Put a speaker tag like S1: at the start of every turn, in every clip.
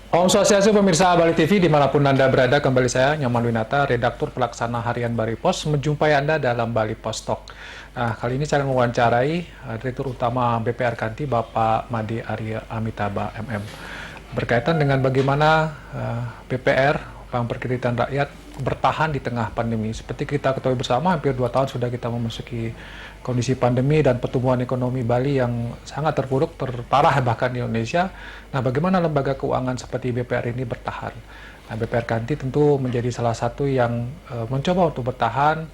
S1: Om Swastiastu pemirsa Bali TV dimanapun Anda berada, kembali saya Nyoman Winata, Redaktur Pelaksana Harian Bali Pos, menjumpai Anda dalam Bali Pos Talk. Nah, kali ini saya mewawancarai Direktur Utama BPR Kanti, Bapak Made Arya Amitabha MM. Berkaitan dengan bagaimana BPR, Bank Perkreditan Rakyat, bertahan di tengah pandemi. Seperti kita ketahui bersama, hampir 2 tahun sudah kita memasuki kondisi pandemi dan pertumbuhan ekonomi Bali yang sangat terpuruk, terparah bahkan di Indonesia. Nah, bagaimana lembaga keuangan seperti BPR ini bertahan? Nah, BPR Kanti tentu menjadi salah satu yang mencoba untuk bertahan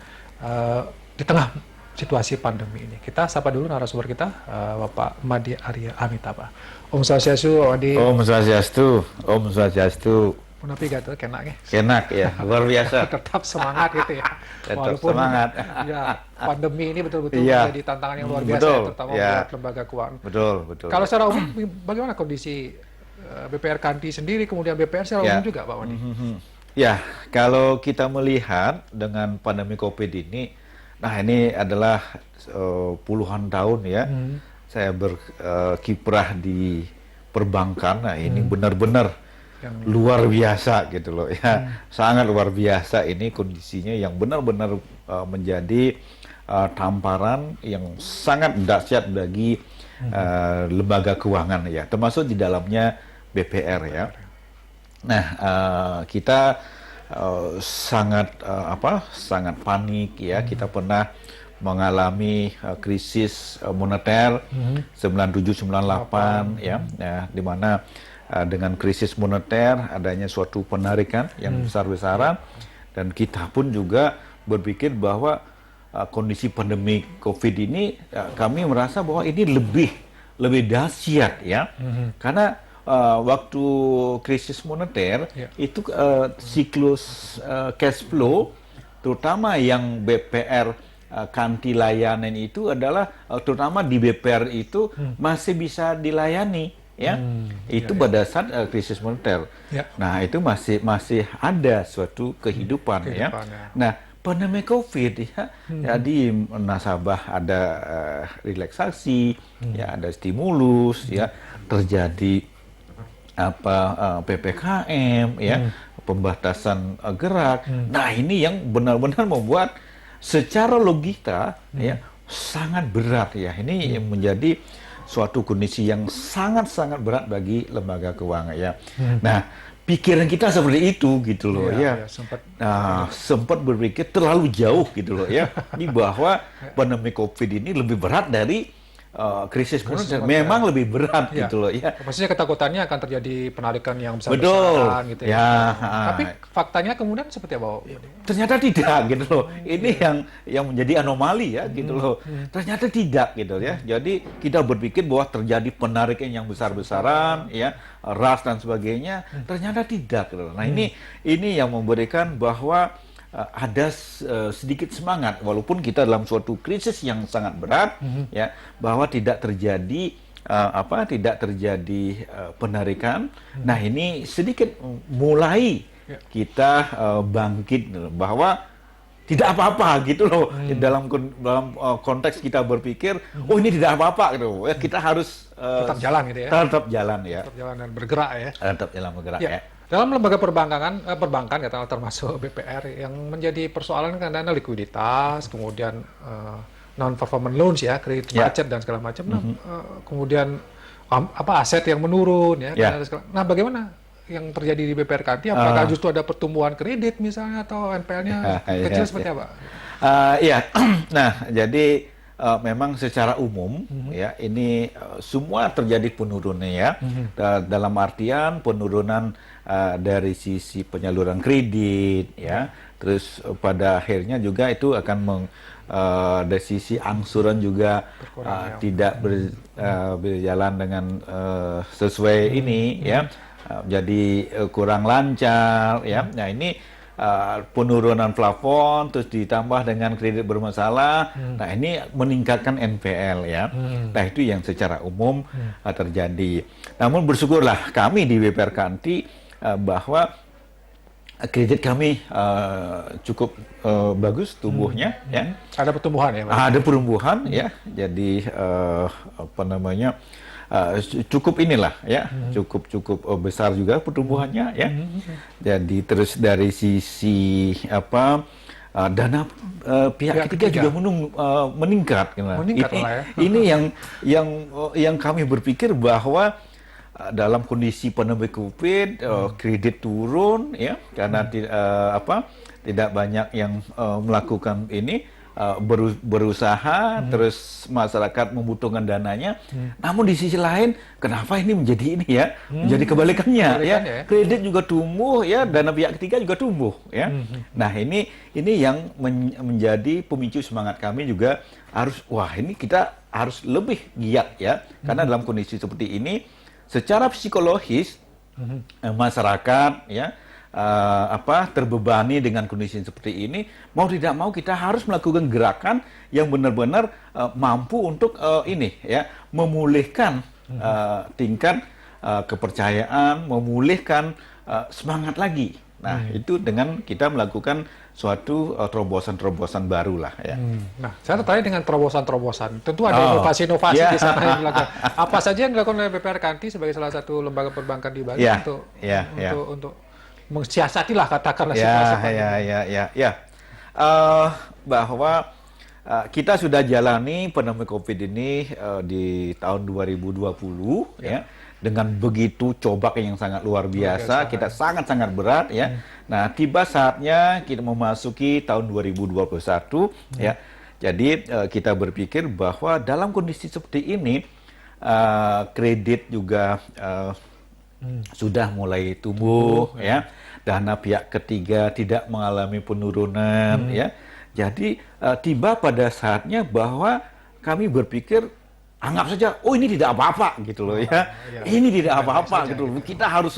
S1: di tengah situasi pandemi ini. Kita sapa dulu narasumber kita, Bapak Made Arya Amitabha. Om Swastiastu, Om Adi.
S2: Om Swastiastu, Om Swastiastu.
S1: Menapi gak tuh, kenak ya?
S2: Kenak ya, luar biasa.
S1: Tetap semangat gitu ya.
S2: Tetap
S1: Walaupun
S2: semangat.
S1: Ya, pandemi ini betul-betul
S2: Iya.
S1: menjadi tantangan yang luar biasa,
S2: Betul,
S1: ya, terutama
S2: ya.
S1: buat lembaga keuangan.
S2: Betul, betul.
S1: Kalau secara umum, bagaimana kondisi BPR Kanti sendiri, kemudian BPR secara umum juga, Pak Wandi?
S2: Ya, kalau kita melihat dengan pandemi COVID ini, nah ini adalah puluhan tahun ya, saya berkiprah di perbankan. Nah ini benar-benar luar biasa gitu loh ya, sangat luar biasa ini kondisinya yang benar-benar menjadi tamparan yang sangat dahsyat bagi lembaga keuangan ya, termasuk di dalamnya BPR ya. Nah kita sangat panik ya, kita pernah mengalami krisis moneter 97-98 ya, di mana dengan krisis moneter adanya suatu penarikan yang besar-besaran, dan kita pun juga berpikir bahwa kondisi pandemi COVID ini kami merasa bahwa ini lebih dahsyat ya, karena waktu krisis moneter itu siklus cash flow terutama yang BPR Kanti layanan itu adalah terutama di BPR itu masih bisa dilayani ya, itu pada saat krisis moneter. Nah itu masih ada suatu kehidupan ya. Nah pandemi COVID ya, jadi nasabah ada relaksasi, ya ada stimulus ya, terjadi PPKM ya, pembatasan gerak. Nah ini yang benar-benar membuat secara logika ya sangat berat ya. Ini menjadi suatu kondisi yang sangat-sangat berat bagi lembaga keuangan ya. Nah, pikiran kita seperti itu gitu loh ya. Sempat berpikir terlalu jauh gitu loh ya. Di bahwa pandemi COVID ini lebih berat dari krisis moneter. Memang lebih berat gitu loh ya.
S1: Maksudnya ketakutannya akan terjadi penarikan yang besar-besaran gitu
S2: ya.
S1: Tapi faktanya kemudian seperti apa?
S2: Ternyata tidak gitu loh. Ini yang menjadi anomali ya gitu loh. Ternyata tidak gitu ya. Jadi kita berpikir bahwa terjadi penarikan yang besar-besaran ya, ras dan sebagainya. Ternyata tidak gitu. Nah, ini yang memberikan bahwa ada sedikit semangat walaupun kita dalam suatu krisis yang sangat berat ya, bahwa tidak terjadi penarikan. Nah, ini sedikit mulai kita bangkit bahwa tidak apa-apa gitu loh. Dalam konteks kita berpikir, oh ini tidak apa-apa gitu. Ya, kita harus
S1: tetap jalan gitu ya.
S2: Tetap jalan ya.
S1: Tetap jalan dan bergerak ya.
S2: Tetap jalan bergerak ya.
S1: Dalam lembaga perbankan katakanlah termasuk BPR yang menjadi persoalan kan ada likuiditas, kemudian non-performing loans ya, kredit macet dan segala macam. Kemudian aset yang menurun ya. Nah, bagaimana yang terjadi di BPR Kanti? Apakah justru ada pertumbuhan kredit misalnya atau NPL-nya kecil seperti apa?
S2: Nah, jadi memang secara umum ya ini semua terjadi penurunan ya, dalam artian penurunan dari sisi penyaluran kredit ya, terus pada akhirnya juga itu akan dari sisi angsuran juga tidak berjalan dengan sesuai ini ya, jadi kurang lancar ya. Nah ini penurunan plafon terus ditambah dengan kredit bermasalah. Nah ini meningkatkan NPL ya. Nah itu yang secara umum terjadi. Namun bersyukurlah kami di BPR Kanti bahwa kredit kami cukup bagus tumbuhnya ya.
S1: Ada pertumbuhan ya, Pak?
S2: Ada pertumbuhan ya. Jadi cukup inilah ya, cukup besar juga pertumbuhannya ya. Jadi terus dari sisi dana pihak ketiga juga meningkat.
S1: Meningkat
S2: Ini,
S1: malah ya.
S2: ini yang kami berpikir bahwa dalam kondisi pandemi COVID, kredit turun ya karena tidak banyak yang melakukan ini berusaha, terus masyarakat membutuhkan dananya. Namun di sisi lain, kenapa ini menjadi ini ya, menjadi kebalikannya ya, kredit juga tumbuh ya, dana pihak ketiga juga tumbuh ya. Nah ini yang menjadi pemicu semangat kami juga ini kita harus lebih giat ya, karena dalam kondisi seperti ini, secara psikologis masyarakat ya terbebani dengan kondisi seperti ini, mau tidak mau kita harus melakukan gerakan yang benar-benar mampu untuk memulihkan tingkat kepercayaan, memulihkan semangat lagi. Nah, itu dengan kita melakukan suatu terobosan-terobosan baru lah ya.
S1: Nah, saya tertarik dengan terobosan-terobosan. Tentu ada inovasi-inovasi di sana yang dilakukan. Apa saja yang dilakukan oleh BPR Kanti sebagai salah satu lembaga perbankan di Bali untuk mensiasatilah katakanlah situasi
S2: bahwa kita sudah jalani pandemi COVID ini di tahun 2020 ya dengan begitu cobak yang sangat luar biasa, kita sangat-sangat berat ya. Nah, tiba saatnya kita memasuki tahun 2021 ya. Jadi kita berpikir bahwa dalam kondisi seperti ini kredit juga sudah mulai tumbuh ya, dana pihak ketiga tidak mengalami penurunan ya. Jadi tiba pada saatnya bahwa kami berpikir anggap saja ini tidak apa-apa gitu loh ya. Ini tidak apa-apa gitu loh. Kita harus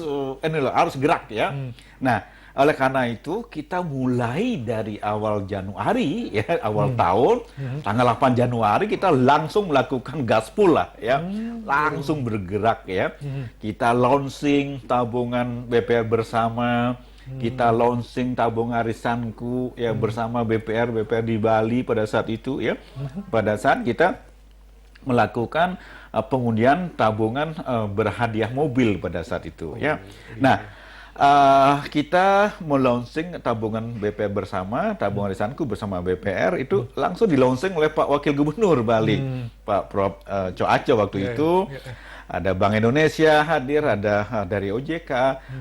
S2: harus gerak ya. Nah, oleh karena itu kita mulai dari awal Januari ya, awal tahun tanggal 8 Januari kita langsung melakukan gaspol lah ya. Langsung bergerak ya. Kita launching tabungan BPR bersama, kita launching tabung arisanku ya bersama BPR di Bali pada saat itu ya. Pada saat kita melakukan pengundian tabungan berhadiah mobil pada saat itu ya. Nah, kita melaunching tabungan BPR bersama, tabungan arisanku bersama BPR itu langsung dilaunching oleh Pak Wakil Gubernur Bali, Pak Prof. Coaco waktu itu. Ada Bank Indonesia hadir, ada dari OJK,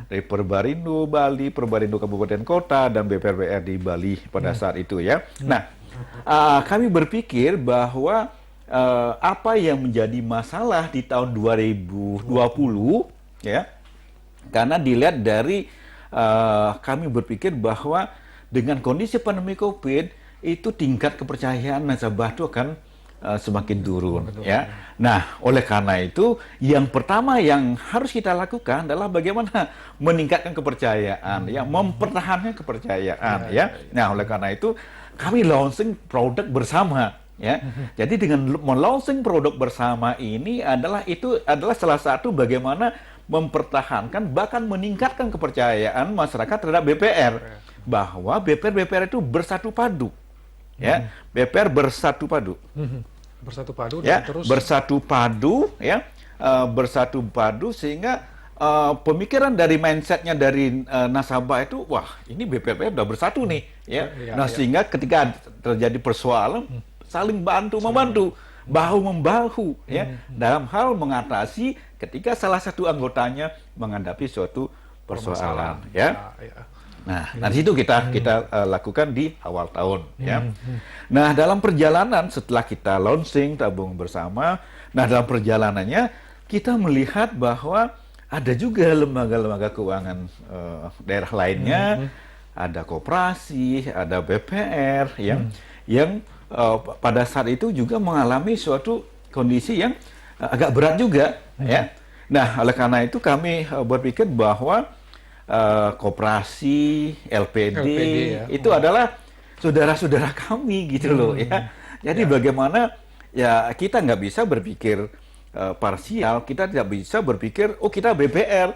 S2: dari Perbarindo Bali, Perbarindo Kabupaten Kota, dan BPR di Bali pada saat itu ya. Nah, kami berpikir bahwa apa yang menjadi masalah di tahun 2020 ya, karena dilihat dari kami berpikir bahwa dengan kondisi pandemi COVID itu tingkat kepercayaan nasabah itu akan semakin turun ya. Nah, oleh karena itu yang pertama yang harus kita lakukan adalah bagaimana meningkatkan kepercayaan ya, mempertahankan kepercayaan ya. Nah, oleh karena itu kami launching produk bersama ya. Jadi dengan melaunching produk bersama ini adalah salah satu bagaimana mempertahankan bahkan meningkatkan kepercayaan masyarakat terhadap BPR, bahwa BPR itu bersatu padu ya. BPR bersatu padu
S1: dan terus
S2: bersatu padu ya, bersatu padu sehingga pemikiran dari mindsetnya dari nasabah itu, wah ini BPR udah bersatu nih ya. Sehingga ketika terjadi persoalan saling membantu bahu membahu ya dalam hal mengatasi ketika salah satu anggotanya menghadapi suatu persoalan ya. Nah, dari situ kita lakukan di awal tahun ya. Nah, dalam perjalanan setelah kita launching tabung bersama, nah dalam perjalanannya kita melihat bahwa ada juga lembaga-lembaga keuangan daerah lainnya, ada koperasi, ada BPR yang pada saat itu juga mengalami suatu kondisi yang agak berat juga ya. Nah, oleh karena itu kami berpikir bahwa koperasi, LPD ya, itu adalah saudara-saudara kami gitu loh ya. Jadi bagaimana ya kita nggak bisa berpikir parsial, kita tidak bisa berpikir kita BPR,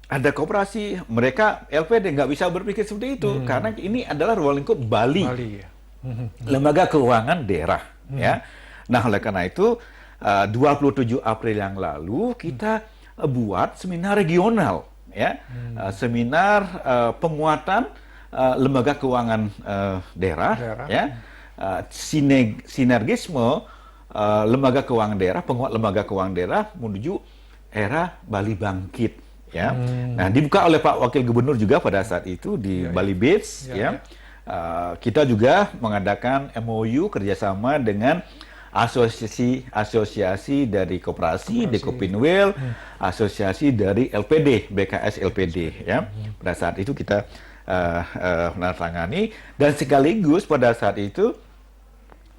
S2: ada koperasi, mereka LPD, nggak bisa berpikir seperti itu karena ini adalah ruang lingkup Bali ya. Lembaga keuangan daerah ya. Nah, oleh karena itu 27 April yang lalu kita buat seminar regional, ya, seminar penguatan lembaga keuangan daerah, ya, sinergisme lembaga keuangan daerah, penguat lembaga keuangan daerah menuju era Bali Bangkit, ya. Nah, dibuka oleh Pak Wakil Gubernur juga pada saat itu di Bali Beach, ya. Kita juga mengadakan MOU kerjasama dengan asosiasi dari koperasi, Dekopinwil, asosiasi dari LPD, BKS LPD, ya. Pada saat itu kita menandatangani, dan sekaligus pada saat itu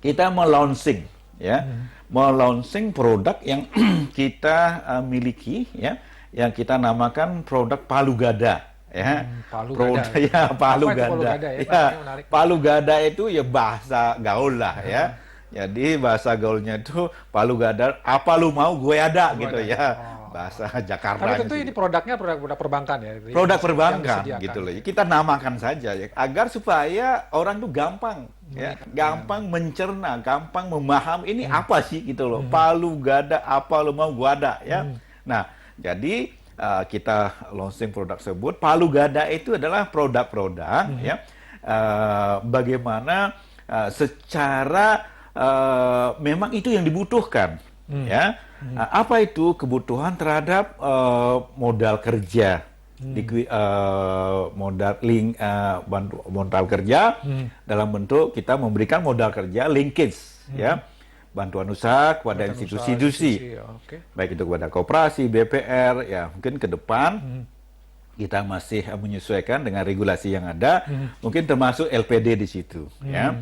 S2: kita melaunching, ya, melaunching produk yang kita miliki, ya, yang kita namakan produk Palu Gada, ya.
S1: Palu Gada.
S2: Ya, Palu Gada.
S1: Palu Gada, ya?
S2: Ya, Palu Gada itu ya bahasa gaul lah, ya. Jadi bahasa gaulnya itu Palu Gada, apa lu mau gue ada gitu ya. Bahasa Jakarta.
S1: Tapi tentu ini produknya produk perbankan ya.
S2: Produk perbankan gitu loh. Kita namakan saja ya, agar supaya orang tuh gampang, ya, gampang mencerna, gampang memahami ini apa sih gitu loh. Palu Gada, apa lu mau gua ada, ya. Nah, jadi kita launching produk tersebut. Palu Gada itu adalah produk-produk, ya, bagaimana secara memang itu yang dibutuhkan, ya. Apa itu kebutuhan terhadap modal kerja, modal kerja dalam bentuk kita memberikan modal kerja linkage, ya, bantuan usaha kepada institusi-institusi, baik itu kepada koperasi, BPR, ya, mungkin ke depan kita masih menyesuaikan dengan regulasi yang ada, mungkin termasuk LPD di situ, ya.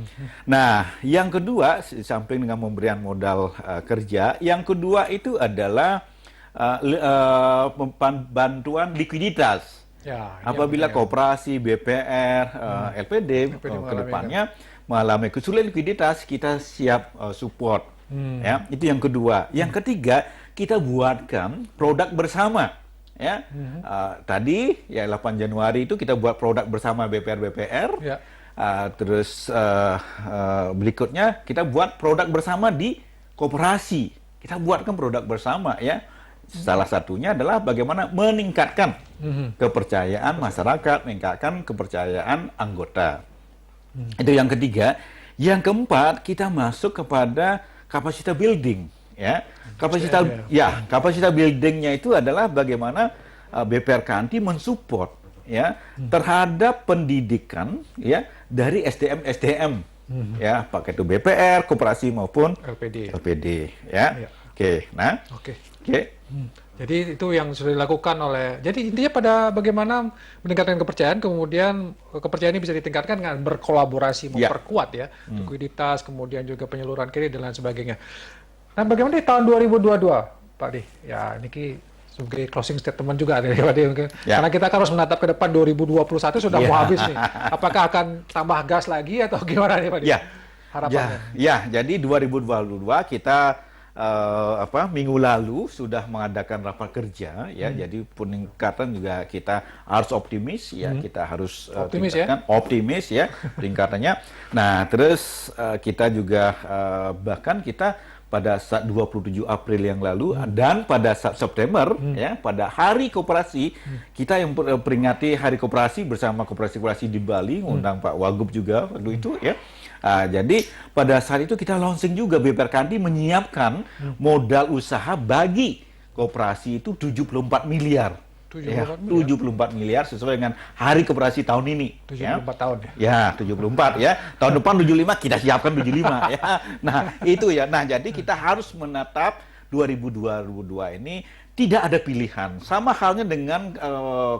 S2: Nah, yang kedua, samping dengan memberikan modal kerja, yang kedua itu adalah bantuan likuiditas. Ya, apabila koperasi, BPR, LPD ke depannya mengalami kesulitan likuiditas, kita siap support. Ya, itu yang kedua. Yang ketiga, kita buatkan produk bersama. Ya, tadi ya 8 Januari itu kita buat produk bersama BPR. Ya. Terus berikutnya kita buat produk bersama di koperasi. Kita buatkan produk bersama, ya. Salah satunya adalah bagaimana meningkatkan kepercayaan masyarakat, meningkatkan kepercayaan anggota. Itu yang ketiga. Yang keempat, kita masuk kepada kapasitas building. Ya, kapasitas buildingnya itu adalah bagaimana BPR Kanti mensupport, ya, terhadap pendidikan, ya, dari SDM, ya, pakai itu BPR, koperasi maupun LPD, ya. Oke.
S1: Jadi itu yang sudah dilakukan oleh. Jadi intinya pada bagaimana meningkatkan kepercayaan, kemudian kepercayaan ini bisa ditingkatkan dengan berkolaborasi, memperkuat, ya, likuiditas, kemudian juga penyaluran kredit dan lain sebagainya. Nah, bagaimana di tahun 2022, Pak Di? Ya, ini sebagai closing statement juga dari Pak Di mungkin. Karena kita kan harus menatap ke depan 2021 sudah mau habis nih. Apakah akan tambah gas lagi atau gimana nih, Pak Di? Harapannya.
S2: Ya, jadi 2022 kita minggu lalu sudah mengadakan rapat kerja, ya. Jadi peningkatan juga kita harus optimis, ya. Kita harus optimis, ya, peningkatannya. Nah, terus kita juga bahkan kita pada saat 27 April yang lalu dan pada saat September, ya, pada Hari Koperasi, kita yang peringati Hari Koperasi bersama koperasi-koperasi di Bali, ngundang Pak Wagub juga waktu itu, ya. Jadi pada saat itu kita launching juga, BPR Kanti menyiapkan modal usaha bagi koperasi itu 74 miliar. 74 miliar sesuai dengan Hari Koperasi tahun ini.
S1: 74 tahun ya?
S2: Ya, 74 ya. Tahun depan 75, kita siapkan 75 ya. Nah, itu ya. Nah, jadi kita harus menatap 2022 ini tidak ada pilihan. Sama halnya dengan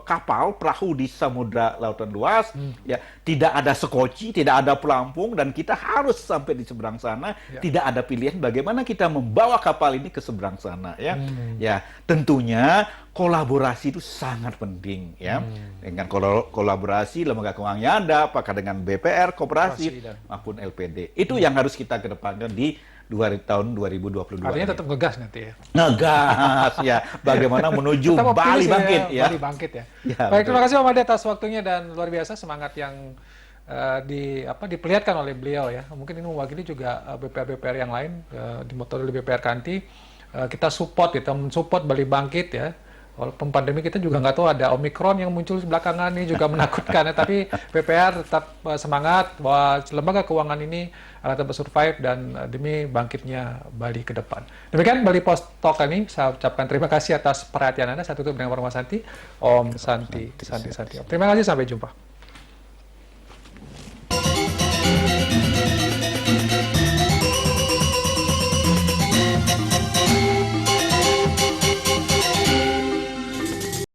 S2: kapal, perahu di samudra lautan luas, ya, tidak ada sekoci, tidak ada pelampung, dan kita harus sampai di seberang sana. Tidak ada pilihan bagaimana kita membawa kapal ini ke seberang sana, ya. Ya, tentunya kolaborasi itu sangat penting, ya. Dengan kolaborasi lembaga keuangan yang ada, apakah dengan BPR, koperasi maupun LPD. Itu yang harus kita kedepankan di tahun 2022.
S1: Artinya tetap ngegas nanti ya?
S2: Ngegas, ya. Bagaimana menuju Bali Bangkit, ya.
S1: Bali Bangkit, ya. Baik, terima kasih Pak Made atas waktunya dan luar biasa semangat yang diperlihatkan oleh beliau ya. Mungkin ini mewakili juga BPR-BPR yang lain di motor BPR Kanti. Kita support, kita mensupport Bali Bangkit ya. Walaupun pandemi kita juga nggak tahu ada Omikron yang muncul belakangan ini juga menakutkan ya. Tapi BPR tetap semangat bahwa lembaga keuangan ini akan tetap survive dan demi bangkitnya Bali ke depan. Demikian Bali Post Talk ini. Saya ucapkan terima kasih atas perhatian Anda. Saya tutup dengan Warma Santi. Om Santi, Santi, Santi. Terima kasih, sampai jumpa.